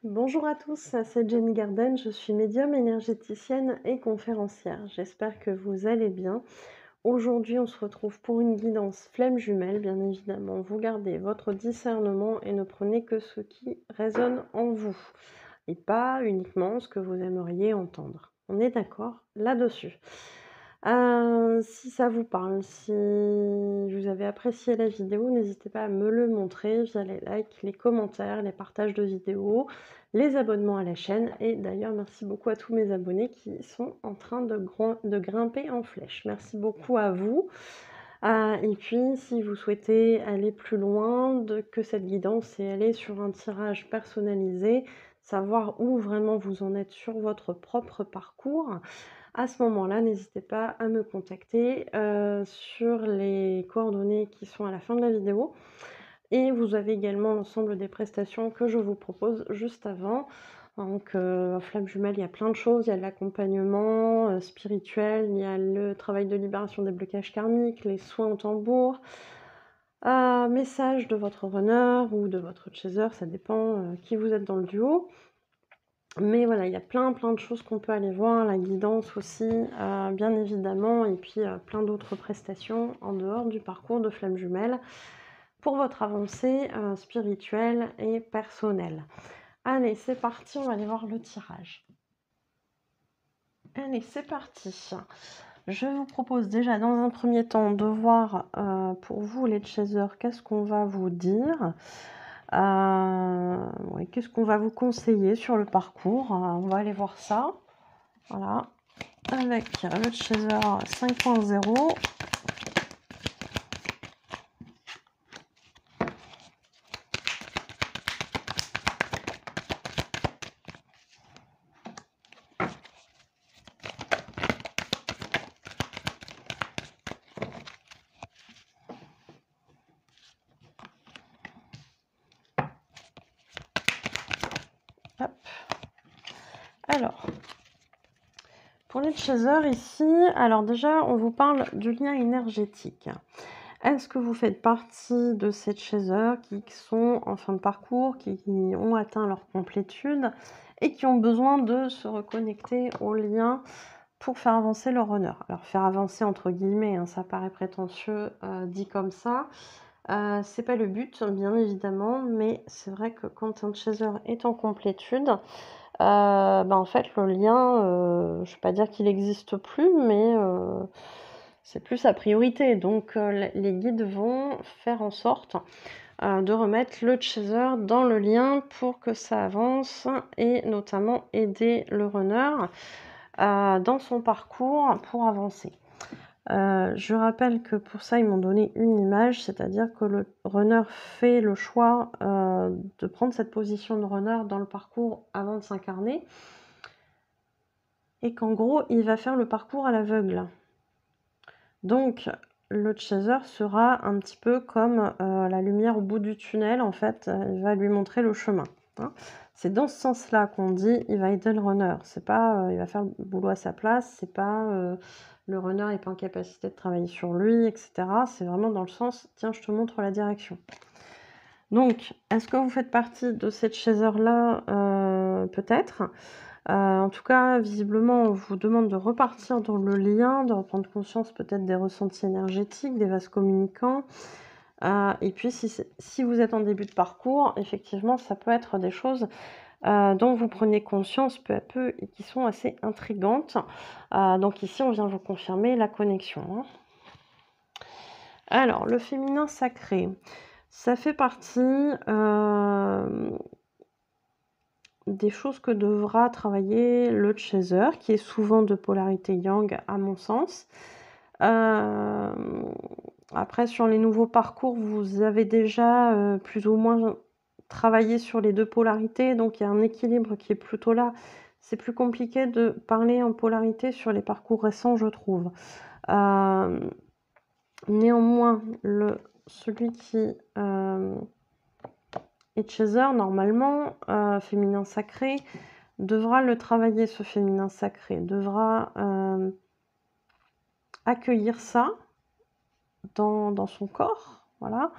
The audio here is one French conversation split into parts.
Bonjour à tous, c'est Jenny Garden, je suis médium énergéticienne et conférencière. J'espère que vous allez bien. Aujourd'hui, on se retrouve pour une guidance flamme jumelle. Bien évidemment, vous gardez votre discernement et ne prenez que ce qui résonne en vous et pas uniquement ce que vous aimeriez entendre. On est d'accord là-dessus. Si ça vous parle, si vous avez apprécié la vidéo, n'hésitez pas à me le montrer via les likes, les commentaires, les partages de vidéos, les abonnements à la chaîne. Et d'ailleurs, merci beaucoup à tous mes abonnés qui sont en train de grimper en flèche. Merci beaucoup à vous. Et puis, si vous souhaitez aller plus loin que cette guidance et aller sur un tirage personnalisé, savoir où vraiment vous en êtes sur votre propre parcours, à ce moment-là, n'hésitez pas à me contacter sur les coordonnées qui sont à la fin de la vidéo. Et vous avez également l'ensemble des prestations que je vous propose juste avant. Donc, Flamme Jumelle, il y a plein de choses. Il y a de l'accompagnement spirituel, il y a le travail de libération des blocages karmiques, les soins au tambour, message de votre runner ou de votre chaser, ça dépend qui vous êtes dans le duo. Mais voilà, il y a plein de choses qu'on peut aller voir, la guidance aussi, bien évidemment, et puis plein d'autres prestations en dehors du parcours de Flamme Jumelle pour votre avancée spirituelle et personnelle. Allez, c'est parti, on va aller voir le tirage. Allez, c'est parti. Je vous propose déjà dans un premier temps de voir pour vous les chasers, qu'est-ce qu'on va vous dire. Ouais, qu'est-ce qu'on va vous conseiller sur le parcours? On va aller voir ça. Voilà. Avec le chaser 5.0. Hop. Alors, pour les chasers ici, alors déjà, on vous parle du lien énergétique. Est-ce que vous faites partie de ces chasers qui sont en fin de parcours, qui ont atteint leur complétude et qui ont besoin de se reconnecter au lien pour faire avancer leur runner? Alors, faire avancer entre guillemets, hein, ça paraît prétentieux dit comme ça. C'est pas le but, bien évidemment, mais c'est vrai que quand un chaser est en complétude, en fait, le lien, je vais pas dire qu'il n'existe plus, mais c'est plus sa priorité. Donc, les guides vont faire en sorte de remettre le chaser dans le lien pour que ça avance et notamment aider le runner dans son parcours pour avancer. Je rappelle que pour ça, ils m'ont donné une image, c'est-à-dire que le runner fait le choix de prendre cette position de runner dans le parcours avant de s'incarner et qu'en gros, il va faire le parcours à l'aveugle. Donc, le chaser sera un petit peu comme la lumière au bout du tunnel, en fait, il va lui montrer le chemin. Hein. C'est dans ce sens-là qu'on dit il va aider le runner. C'est pas il va faire le boulot à sa place, c'est pas le runner n'est pas en capacité de travailler sur lui, etc. C'est vraiment dans le sens tiens, je te montre la direction. Donc, est-ce que vous faites partie de cette chaser-là peut-être. En tout cas, visiblement, on vous demande de repartir dans le lien, de reprendre conscience peut-être des ressentis énergétiques, des vases communicants. Et puis, si vous êtes en début de parcours, effectivement, ça peut être des choses dont vous prenez conscience peu à peu et qui sont assez intrigantes. Donc ici, on vient vous confirmer la connexion. Hein. Alors, le féminin sacré, ça fait partie des choses que devra travailler le chaser, qui est souvent de polarité yang à mon sens. Après, sur les nouveaux parcours, vous avez déjà plus ou moins travaillé sur les deux polarités, donc il y a un équilibre qui est plutôt là. C'est plus compliqué de parler en polarité sur les parcours récents, je trouve. Néanmoins, celui qui est chaser, normalement, féminin sacré, devra le travailler, ce féminin sacré, devra accueillir ça dans son corps, voilà,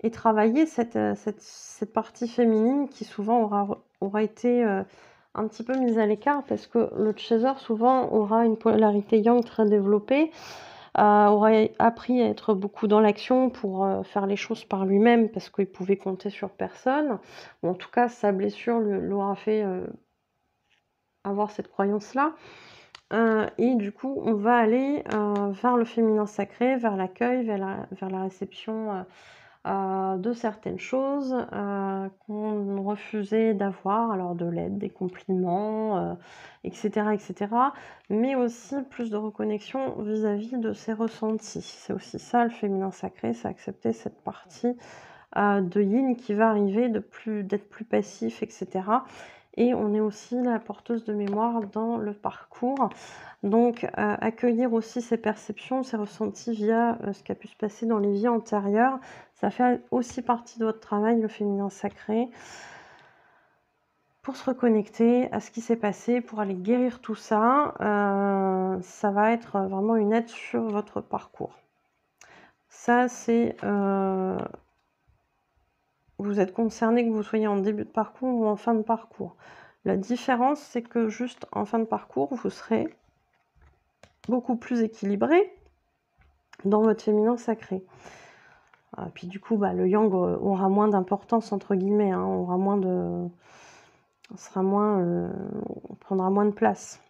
et travailler cette partie féminine qui souvent aura aura été un petit peu mise à l'écart parce que le chaser souvent aura une polarité yang très développée, aura appris à être beaucoup dans l'action pour faire les choses par lui-même parce qu'il pouvait compter sur personne. Ou en tout cas, sa blessure l'aura fait avoir cette croyance-là. Et du coup, on va aller vers le féminin sacré, vers l'accueil, vers la réception de certaines choses qu'on refusait d'avoir, alors de l'aide, des compliments, etc., etc. Mais aussi plus de reconnexion vis-à-vis de ses ressentis. C'est aussi ça le féminin sacré, c'est accepter cette partie de yin qui va arriver, d'être plus passif, etc. Et on est aussi la porteuse de mémoire dans le parcours. Donc, accueillir aussi ses perceptions, ses ressentis via ce qui a pu se passer dans les vies antérieures, ça fait aussi partie de votre travail, le féminin sacré, pour se reconnecter à ce qui s'est passé, pour aller guérir tout ça. Ça va être vraiment une aide sur votre parcours. Ça, c'est... vous êtes concerné que vous soyez en début de parcours ou en fin de parcours. La différence, c'est que juste en fin de parcours, vous serez beaucoup plus équilibré dans votre féminin sacré. Puis du coup, le yang aura moins d'importance, entre guillemets, hein, aura moins de... prendra moins de place.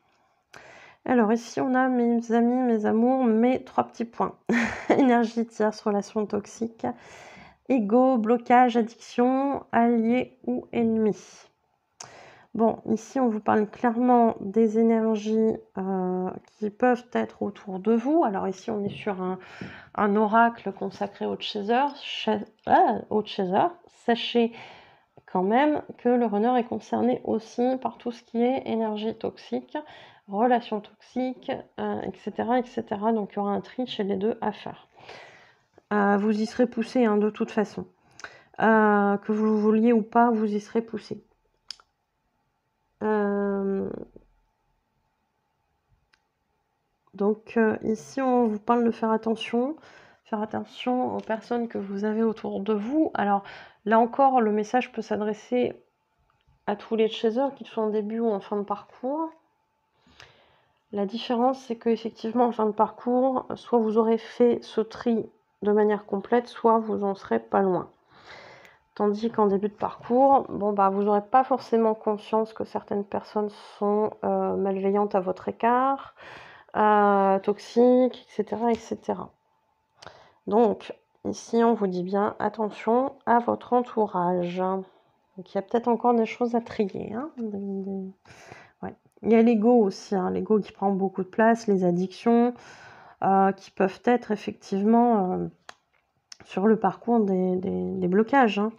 Alors ici, on a mes amis, mes amours, mes 3 petits points. Énergie tierce, relation toxique, ego, blocage, addiction, allié ou ennemi. Bon, ici, on vous parle clairement des énergies qui peuvent être autour de vous. Alors ici, on est sur un oracle consacré au chaser. Sachez quand même que le runner est concerné aussi par tout ce qui est énergie toxique, relations toxiques, etc., etc. Donc il y aura un tri chez les deux à faire. Vous y serez poussé hein, de toute façon. Que vous le vouliez ou pas, vous y serez poussé. Donc ici, on vous parle de faire attention aux personnes que vous avez autour de vous. Alors là encore, le message peut s'adresser à tous les chasers, qu'ils soient en début ou en fin de parcours. La différence, c'est qu'effectivement, en fin de parcours, soit vous aurez fait ce tri de manière complète, soit vous en serez pas loin. Tandis qu'en début de parcours, vous n'aurez pas forcément conscience que certaines personnes sont malveillantes à votre écart, toxiques, etc., etc. Donc, ici, on vous dit bien attention à votre entourage. Donc, il y a peut-être encore des choses à trier. Hein, ouais. Il y a l'ego aussi, hein, l'ego qui prend beaucoup de place, les addictions qui peuvent être effectivement sur le parcours des blocages. Hein.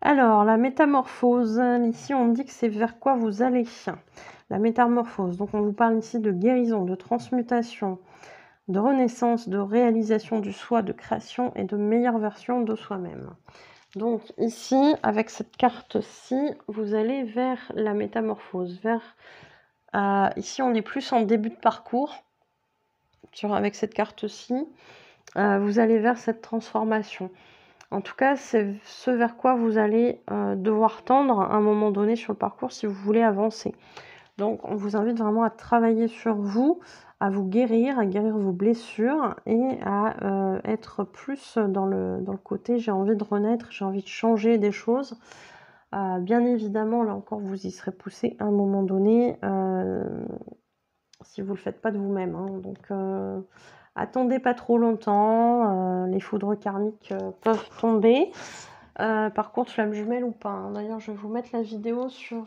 Alors, la métamorphose, ici on dit que c'est vers quoi vous allez. La métamorphose, donc on vous parle ici de guérison, de transmutation, de renaissance, de réalisation du soi, de création et de meilleure version de soi-même. Donc ici, avec cette carte-ci, vous allez vers la métamorphose, ici on est plus en début de parcours, avec cette carte-ci, vous allez vers cette transformation. En tout cas, c'est ce vers quoi vous allez devoir tendre à un moment donné sur le parcours si vous voulez avancer. Donc, on vous invite vraiment à travailler sur vous, à vous guérir, à guérir vos blessures et à être plus dans le côté j'ai envie de renaître, j'ai envie de changer des choses. Bien évidemment, là encore, vous y serez poussé à un moment donné si vous ne le faites pas de vous-même. Hein. Donc, attendez pas trop longtemps, les foudres karmiques peuvent tomber. Par contre, flamme jumelle ou pas. Hein. D'ailleurs, je vais vous mettre la vidéo sur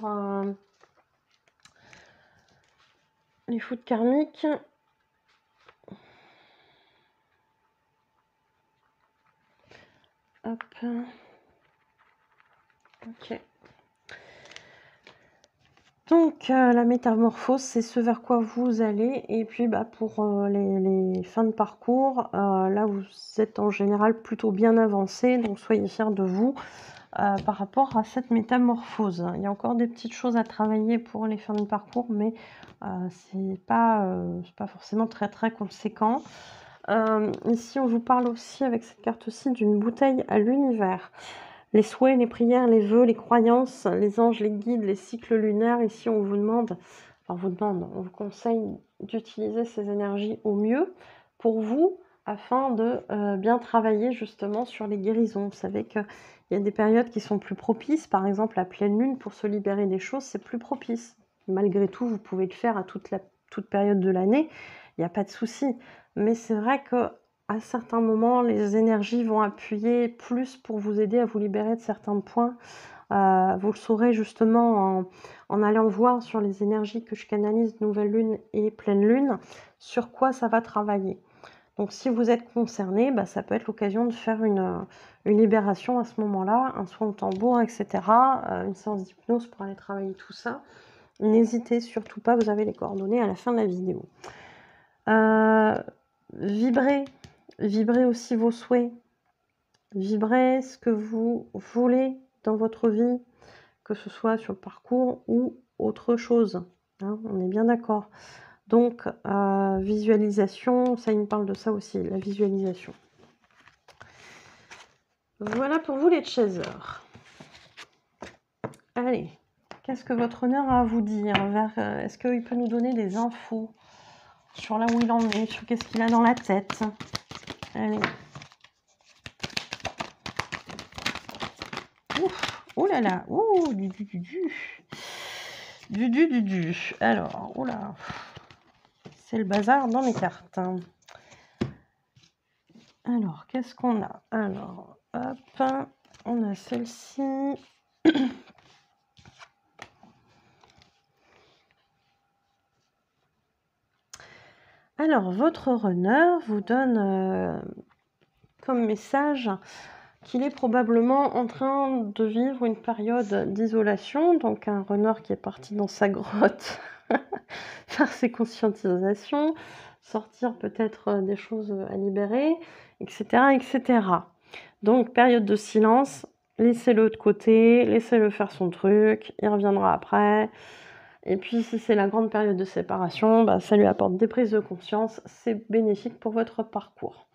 les foudres karmiques. Hop. Ok. Donc, la métamorphose, c'est ce vers quoi vous allez. Et puis, pour les fins de parcours, là, vous êtes en général plutôt bien avancé. Donc, soyez fiers de vous par rapport à cette métamorphose. Il y a encore des petites choses à travailler pour les fins de parcours, mais c'est pas forcément très, très conséquent. Ici, on vous parle aussi, avec cette carte-ci, d'une bouteille à l'univers. les souhaits, les prières, les vœux, les croyances, les anges, les guides, les cycles lunaires. Ici, on vous demande, on vous conseille d'utiliser ces énergies au mieux pour vous, afin de bien travailler justement sur les guérisons. Vous savez qu'il y a des périodes qui sont plus propices, par exemple la pleine lune, pour se libérer des choses, c'est plus propice. Malgré tout, vous pouvez le faire à toute période de l'année, il n'y a pas de souci. Mais c'est vrai que à certains moments, les énergies vont appuyer plus pour vous aider à vous libérer de certains points. Vous le saurez justement en allant voir sur les énergies que je canalise, nouvelle lune et pleine lune, sur quoi ça va travailler. Donc si vous êtes concerné, ça peut être l'occasion de faire une libération à ce moment-là, un soin au tambour, etc. Une séance d'hypnose pour aller travailler tout ça. N'hésitez surtout pas, vous avez les coordonnées à la fin de la vidéo. Vibrez aussi vos souhaits. Vibrez ce que vous voulez dans votre vie, que ce soit sur le parcours ou autre chose. Hein, on est bien d'accord. Donc, visualisation, ça, il me parle de ça aussi, la visualisation. Voilà pour vous les chasers. Allez, qu'est-ce que votre honneur a à vous dire? Est-ce qu'il peut nous donner des infos sur là où il en est, sur qu'est-ce qu'il a dans la tête? Allez. Ouf, oh là là, ouh, du. Alors, oh là, c'est le bazar dans mes cartes. Alors, qu'est-ce qu'on a? Alors, hop, on a celle-ci. Alors, votre runner vous donne comme message qu'il est probablement en train de vivre une période d'isolation. Donc, un runner qui est parti dans sa grotte faire ses conscientisations, sortir peut-être des choses à libérer, etc., etc. Donc, période de silence, laissez-le de côté, laissez-le faire son truc, il reviendra après. Et puis, si c'est la grande période de séparation, ça lui apporte des prises de conscience, c'est bénéfique pour votre parcours.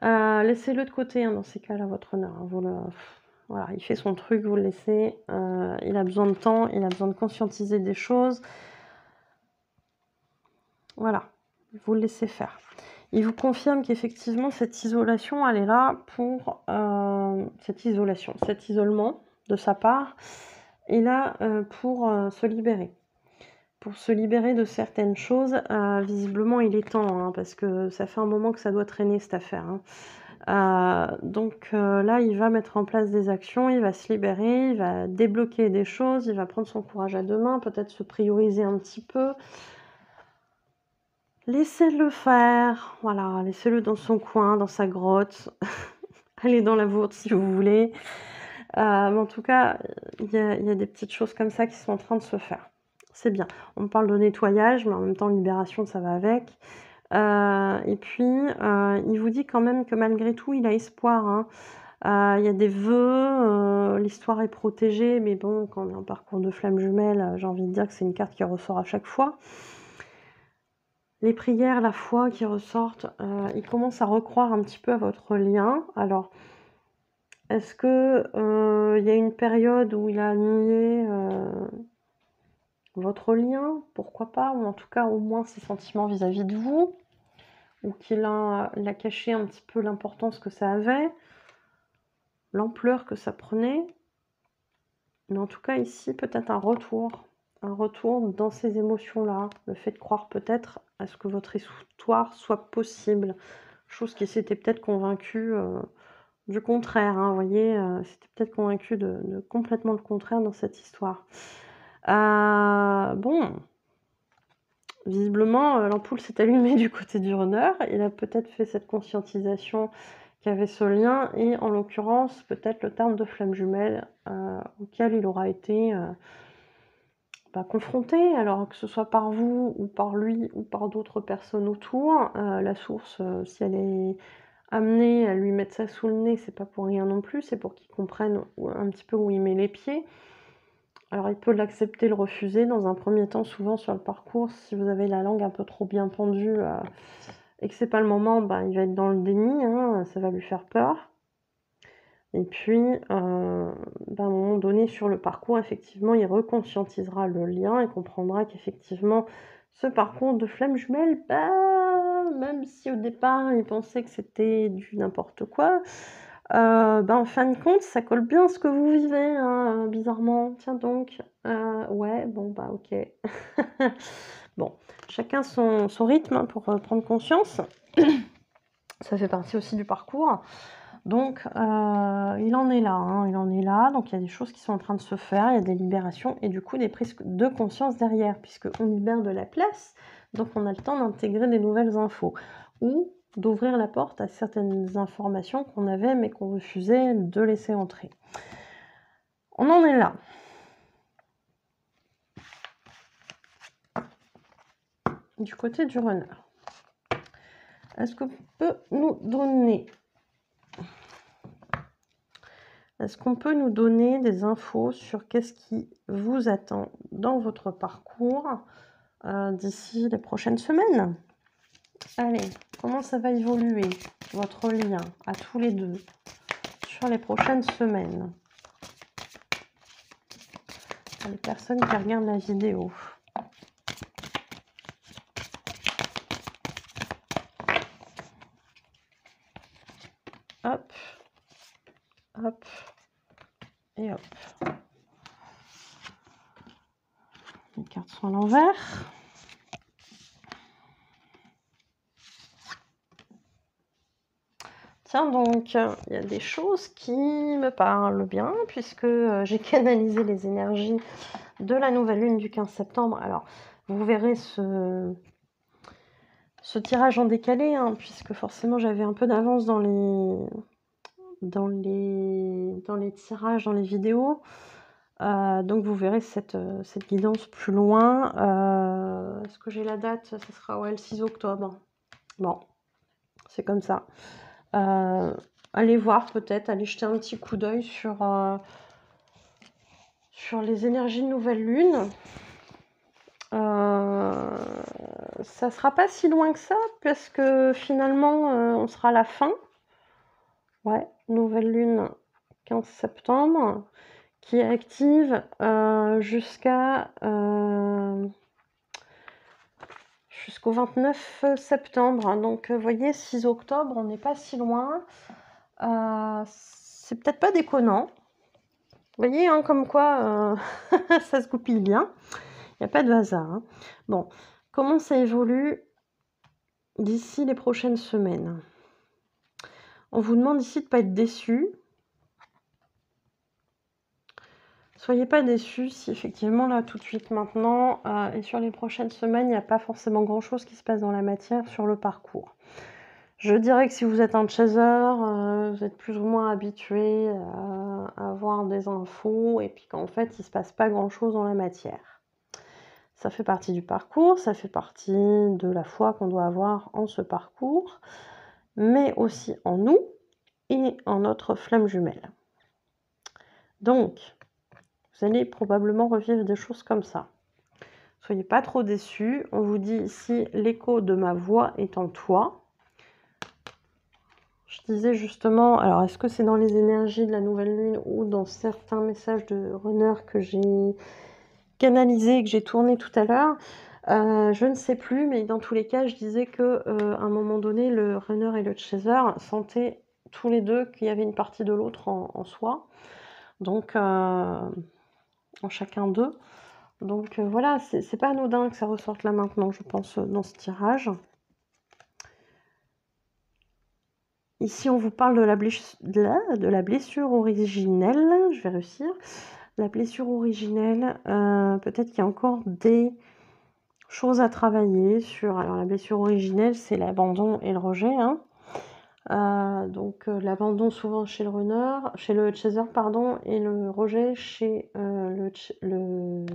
Laissez-le de côté, hein, dans ces cas-là, votre honneur. Hein, voilà, il fait son truc, vous le laissez. Il a besoin de temps, il a besoin de conscientiser des choses. Voilà, vous le laissez faire. Il vous confirme qu'effectivement, cette isolation, elle est là pour... cet isolement de sa part, est là pour se libérer. Pour se libérer de certaines choses, visiblement, il est temps, hein, parce que ça fait un moment que ça doit traîner, cette affaire. Hein. Donc là, il va mettre en place des actions, il va se libérer, il va débloquer des choses, il va prendre son courage à deux mains, peut-être se prioriser un petit peu. Laissez-le faire, voilà, laissez-le dans son coin, dans sa grotte. Allez dans la vôtre si vous voulez. Mais en tout cas, il y a des petites choses comme ça qui sont en train de se faire. C'est bien. On me parle de nettoyage, mais en même temps, libération, ça va avec. Et puis, il vous dit quand même que malgré tout, il a espoir. Hein. Il y a des vœux, l'histoire est protégée, mais bon, quand on est en parcours de flamme jumelle, j'ai envie de dire que c'est une carte qui ressort à chaque fois. Les prières, la foi qui ressortent, il commence à recroire un petit peu à votre lien. Alors, est-ce que y a une période où il a nié votre lien? Pourquoi pas? Ou en tout cas, au moins ses sentiments vis-à-vis de vous? Ou qu'il a caché un petit peu l'importance que ça avait, l'ampleur que ça prenait. Mais en tout cas, ici, peut-être un retour dans ces émotions-là, le fait de croire peut-être à ce que votre histoire soit possible, chose qui s'était peut-être convaincue du contraire, hein, vous voyez, c'était peut-être convaincu de complètement le contraire dans cette histoire. Bon, visiblement, l'ampoule s'est allumée du côté du runner, il a peut-être fait cette conscientisation qu'il y avait ce lien, et en l'occurrence, peut-être le terme de flamme jumelle auquel il aura été confronté, alors que ce soit par vous, ou par lui, ou par d'autres personnes autour. La source, si elle est amenée à lui mettre ça sous le nez, c'est pas pour rien non plus, c'est pour qu'il comprenne un petit peu où il met les pieds. Alors il peut l'accepter, le refuser. Dans un premier temps, souvent sur le parcours, si vous avez la langue un peu trop bien pendue et que c'est pas le moment, il va être dans le déni, hein, ça va lui faire peur. Et puis, à un moment donné sur le parcours, effectivement, il reconscientisera le lien et comprendra qu'effectivement, ce parcours de flamme jumelle, même si au départ, il pensait que c'était du n'importe quoi, en fin de compte, ça colle bien à ce que vous vivez, hein, bizarrement. Tiens donc, ouais, bon, OK. Bon, chacun son rythme, hein, pour, prendre conscience. Ça fait partie aussi du parcours. Donc, il en est là, hein, il en est là. Donc, il y a des choses qui sont en train de se faire, il y a des libérations et du coup des prises de conscience derrière, puisqu'on libère de la place, donc on a le temps d'intégrer des nouvelles infos ou d'ouvrir la porte à certaines informations qu'on avait mais qu'on refusait de laisser entrer. On en est là. Du côté du runner, est-ce qu'on peut nous donner des infos sur qu'est-ce qui vous attend dans votre parcours d'ici les prochaines semaines? Allez, comment ça va évoluer, votre lien à tous les deux, sur les prochaines semaines? Pour les personnes qui regardent la vidéo. Hop, hop, et hop. Les cartes sont à l'envers. Tiens donc, il y a des choses qui me parlent bien, puisque j'ai canalisé les énergies de la nouvelle lune du 15 septembre. Alors, vous verrez ce tirage en décalé, hein, puisque forcément j'avais un peu d'avance dans les tirages, dans les vidéos. Donc vous verrez cette guidance plus loin. Est-ce que j'ai la date? Ce sera le 6 octobre. Bon, c'est comme ça. Allez voir peut-être, allez jeter un petit coup d'œil sur les énergies de nouvelle lune. Ça sera pas si loin que ça, parce que finalement, on sera à la fin. Ouais, nouvelle lune 15 septembre, qui est active jusqu'au 29 septembre. Donc, vous voyez, 6 octobre, on n'est pas si loin. C'est peut-être pas déconnant. Vous voyez, hein, comme quoi ça se goupille bien. Il n'y a pas de hasard. Hein. Bon, comment ça évolue d'ici les prochaines semaines? On vous demande ici de ne pas être déçu. Soyez pas déçus si effectivement là tout de suite maintenant et sur les prochaines semaines il n'y a pas forcément grand chose qui se passe dans la matière sur le parcours. Je dirais que si vous êtes un chaser, vous êtes plus ou moins habitué à avoir des infos et puis qu'en fait il se passe pas grand chose dans la matière. Ça fait partie du parcours, ça fait partie de la foi qu'on doit avoir en ce parcours, mais aussi en nous et en notre flamme jumelle. Donc, vous allez probablement revivre des choses comme ça. Soyez pas trop déçus. On vous dit ici, l'écho de ma voix est en toi. Je disais justement, alors est-ce que c'est dans les énergies de la nouvelle lune ou dans certains messages de runner que j'ai canalisé et que j'ai tourné tout à l'heure, je ne sais plus, mais dans tous les cas, je disais que à un moment donné, le runner et le chaser sentaient tous les deux qu'il y avait une partie de l'autre en soi. Donc, en chacun d'eux. Donc voilà, c'est pas anodin que ça ressorte là maintenant, je pense, dans ce tirage. Ici, on vous parle de la blessure originelle. Je vais réussir. La blessure originelle, peut-être qu'il y a encore des choses à travailler sur. Alors, la blessure originelle, c'est l'abandon et le rejet. Hein. Donc, l'abandon souvent chez le runner, chez le chaser, pardon, et le rejet chez le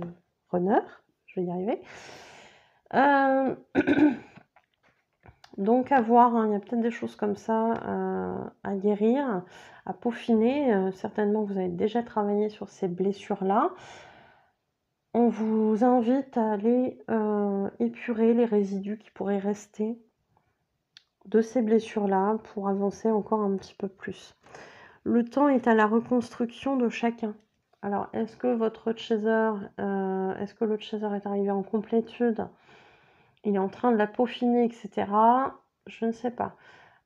runner. Je vais y arriver. Donc à voir, hein, il y a peut-être des choses comme ça à guérir, à peaufiner. Certainement, vous avez déjà travaillé sur ces blessures-là. On vous invite à aller épurer les résidus qui pourraient rester de ces blessures-là pour avancer encore un petit peu plus. Le temps est à la reconstruction de chacun. Alors, est-ce que votre chaser, est-ce que le chaser est arrivé en complétude? Il est en train de la peaufiner, etc. Je ne sais pas.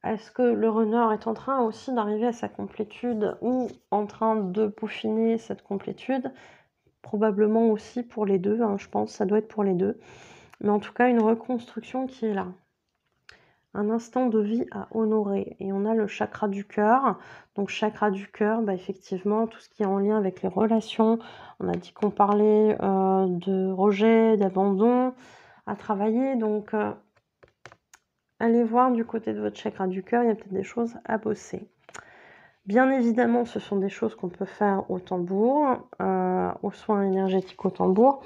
Est-ce que le runner est en train aussi d'arriver à sa complétude ou en train de peaufiner cette complétude? Probablement aussi pour les deux, hein, je pense, ça doit être pour les deux. Mais en tout cas, une reconstruction qui est là. Un instant de vie à honorer. Et on a le chakra du cœur. Donc chakra du cœur, bah, effectivement, tout ce qui est en lien avec les relations. On a dit qu'on parlait de rejet, d'abandon à travailler. Donc allez voir du côté de votre chakra du cœur, il y a peut-être des choses à bosser. Bien évidemment, ce sont des choses qu'on peut faire au tambour, aux soins énergétiques au tambour.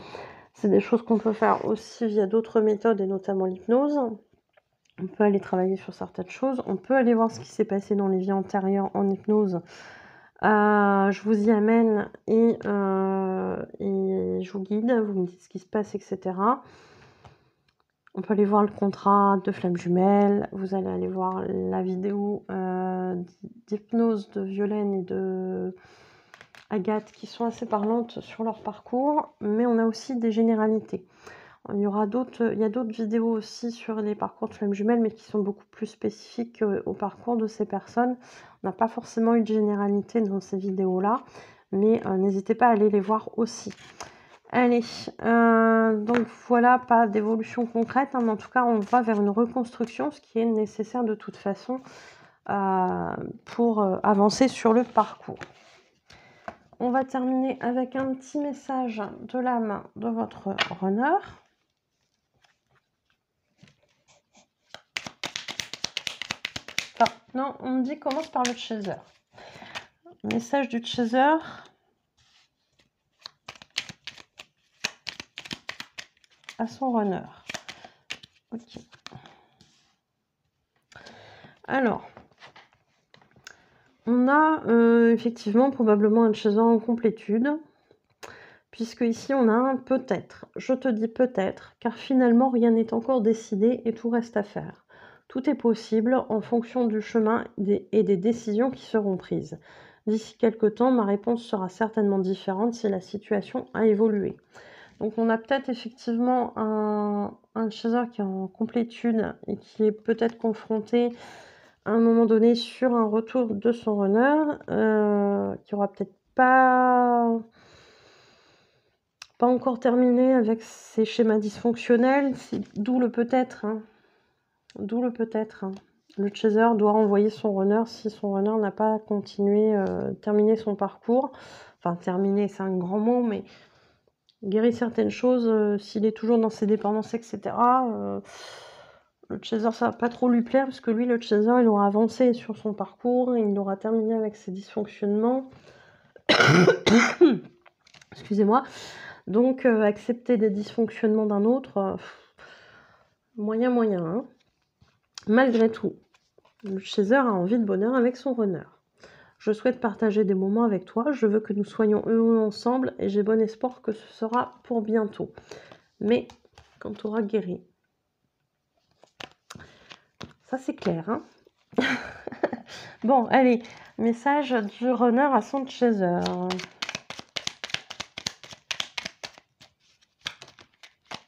C'est des choses qu'on peut faire aussi via d'autres méthodes et notamment l'hypnose. On peut aller travailler sur certaines choses. On peut aller voir ce qui s'est passé dans les vies antérieures en hypnose. Je vous y amène et je vous guide. Vous me dites ce qui se passe, etc. On peut aller voir le contrat de flamme jumelle. Vous allez aller voir la vidéo d'hypnose de Violaine et de Agathe qui sont assez parlantes sur leur parcours. Mais on a aussi des généralités. Il y a d'autres vidéos aussi sur les parcours de flammes jumelles, mais qui sont beaucoup plus spécifiques au parcours de ces personnes. On n'a pas forcément eu de généralité dans ces vidéos-là, mais n'hésitez pas à aller les voir aussi. Allez, donc voilà, pas d'évolution concrète, hein, mais en tout cas, on va vers une reconstruction, ce qui est nécessaire de toute façon pour avancer sur le parcours. On va terminer avec un petit message de l'âme de votre runner. Non, on me dit commence par le chaser. Message du chaser. À son runner. Ok. Alors, on a effectivement probablement un chaser en complétude, puisque ici on a un peut-être. Je te dis peut-être, car finalement rien n'est encore décidé et tout reste à faire. Tout est possible en fonction du chemin et des décisions qui seront prises. D'ici quelques temps, ma réponse sera certainement différente si la situation a évolué. Donc on a peut-être effectivement un chaser qui est en complétude et qui est peut-être confronté à un moment donné sur un retour de son runner, qui aura peut-être pas encore terminé avec ses schémas dysfonctionnels, d'où le peut-être. Hein. D'où le peut-être. Hein. Le chaser doit renvoyer son runner si son runner n'a pas continué, terminé son parcours. Enfin, terminé, c'est un grand mot, mais guérir certaines choses, s'il est toujours dans ses dépendances, etc. Le chaser, ça va pas trop lui plaire, parce que lui, le chaser, il aura avancé sur son parcours, il aura terminé avec ses dysfonctionnements. Excusez-moi. Donc, accepter des dysfonctionnements d'un autre, moyen. Hein. Malgré tout, le chaser a envie de bonheur avec son runner. Je souhaite partager des moments avec toi, je veux que nous soyons heureux ensemble et j'ai bon espoir que ce sera pour bientôt. Mais quand tu auras guéri. Ça, c'est clair. Hein. Bon, allez. Message du runner à son chaser.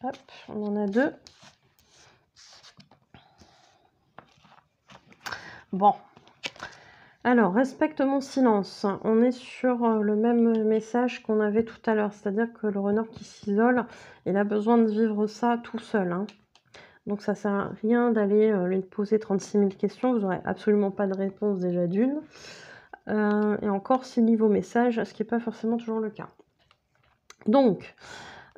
Hop, on en a deux. Bon. Alors, respecte mon silence. On est sur le même message qu'on avait tout à l'heure. C'est-à-dire que le runner qui s'isole, il a besoin de vivre ça tout seul. Hein. Donc, ça ne sert à rien d'aller lui poser 36 000 questions. Vous n'aurez absolument pas de réponse déjà d'une. Et encore, si niveau message, ce qui n'est pas forcément toujours le cas. Donc,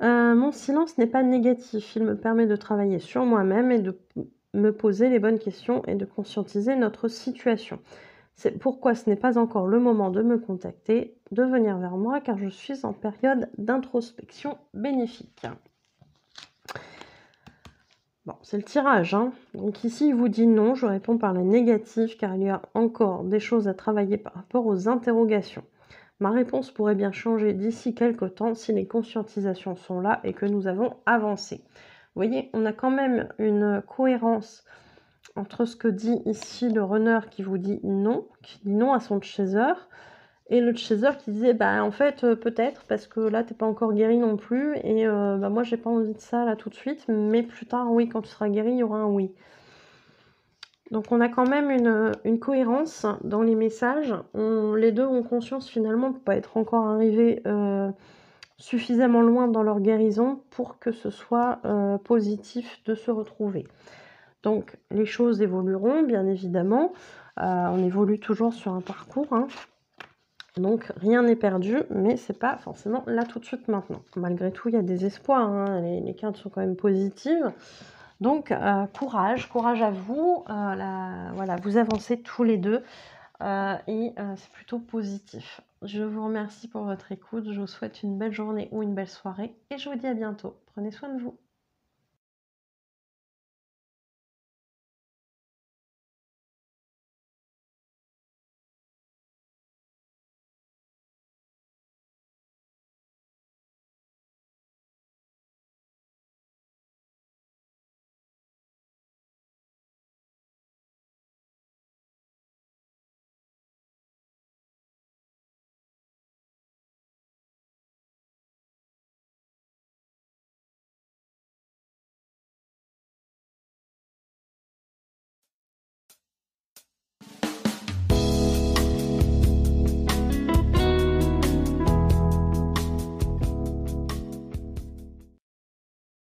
mon silence n'est pas négatif. Il me permet de travailler sur moi-même et de me poser les bonnes questions et de conscientiser notre situation. C'est pourquoi ce n'est pas encore le moment de me contacter, de venir vers moi, car je suis en période d'introspection bénéfique. Bon, c'est le tirage. Hein. Donc ici, il vous dit non, je réponds par la négative, car il y a encore des choses à travailler par rapport aux interrogations. Ma réponse pourrait bien changer d'ici quelques temps si les conscientisations sont là et que nous avons avancé. Vous voyez, on a quand même une cohérence entre ce que dit ici le runner qui vous dit non à son chaser, et le chaser qui disait: «Bah, en fait, peut-être parce que là, tu pas encore guéri non plus et bah, moi, j'ai pas envie de ça là tout de suite, mais plus tard, oui, quand tu seras guéri, il y aura un oui». Donc on a quand même une cohérence dans les messages. Les 2 ont conscience finalement de pas être encore arrivés, suffisamment loin dans leur guérison pour que ce soit, positif de se retrouver. Donc les choses évolueront bien évidemment, on évolue toujours sur un parcours, hein. Donc rien n'est perdu, mais c'est pas forcément là tout de suite maintenant. Malgré tout, il y a des espoirs, hein, les cartes sont quand même positives. Donc courage à vous, voilà, vous avancez tous les 2, et c'est plutôt positif. Je vous remercie pour votre écoute, je vous souhaite une belle journée ou une belle soirée et je vous dis à bientôt. Prenez soin de vous.